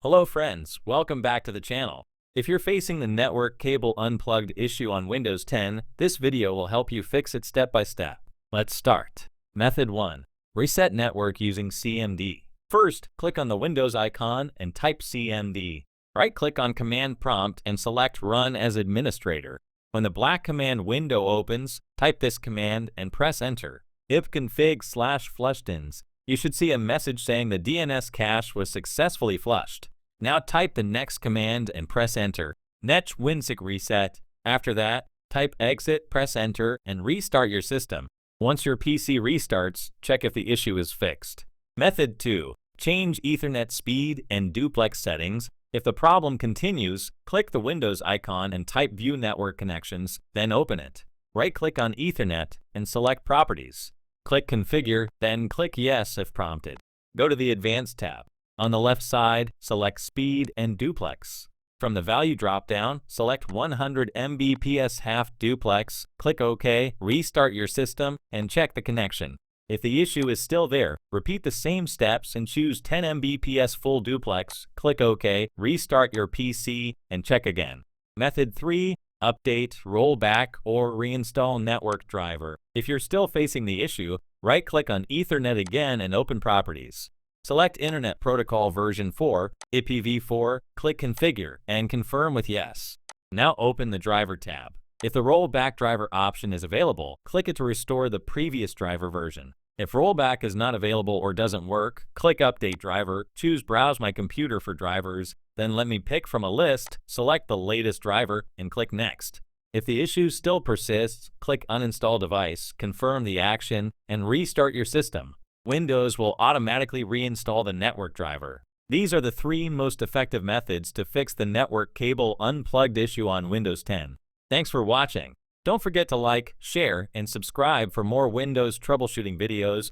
Hello friends, welcome back to the channel. If you're facing the network cable unplugged issue on Windows 10, this video will help you fix it step by step. Let's start. Method 1. Reset network using CMD. First, click on the Windows icon and type CMD. Right-click on Command Prompt and select Run as Administrator. When the black command window opens, type this command and press Enter. ipconfig/flushdins. You should see a message saying the DNS cache was successfully flushed. Now type the next command and press Enter. Netch WinSig reset. After that, type exit, press Enter, and restart your system. Once your PC restarts, check if the issue is fixed. Method 2. Change Ethernet speed and duplex settings. If the problem continues, click the Windows icon and type View Network Connections, then open it. Right-click on Ethernet and select Properties. Click Configure, then click Yes if prompted. Go to the Advanced tab. On the left side, select Speed and Duplex. From the Value drop-down, select 100 Mbps half duplex, click OK, restart your system, and check the connection. If the issue is still there, repeat the same steps and choose 10 Mbps full duplex, click OK, restart your PC, and check again. Method 3. Update, rollback, or reinstall network driver. If you're still facing the issue, right-click on Ethernet again and open Properties. Select Internet Protocol version 4, IPv4, click Configure, and confirm with Yes. Now open the Driver tab. If the rollback driver option is available, click it to restore the previous driver version. If rollback is not available or doesn't work, click Update Driver, choose Browse My Computer for drivers, then let me pick from a list, select the latest driver, and click Next. If the issue still persists, click Uninstall Device, confirm the action, and restart your system. Windows will automatically reinstall the network driver. These are the 3 most effective methods to fix the network cable unplugged issue on Windows 10. Thanks for watching. Don't forget to like, share, and subscribe for more Windows troubleshooting videos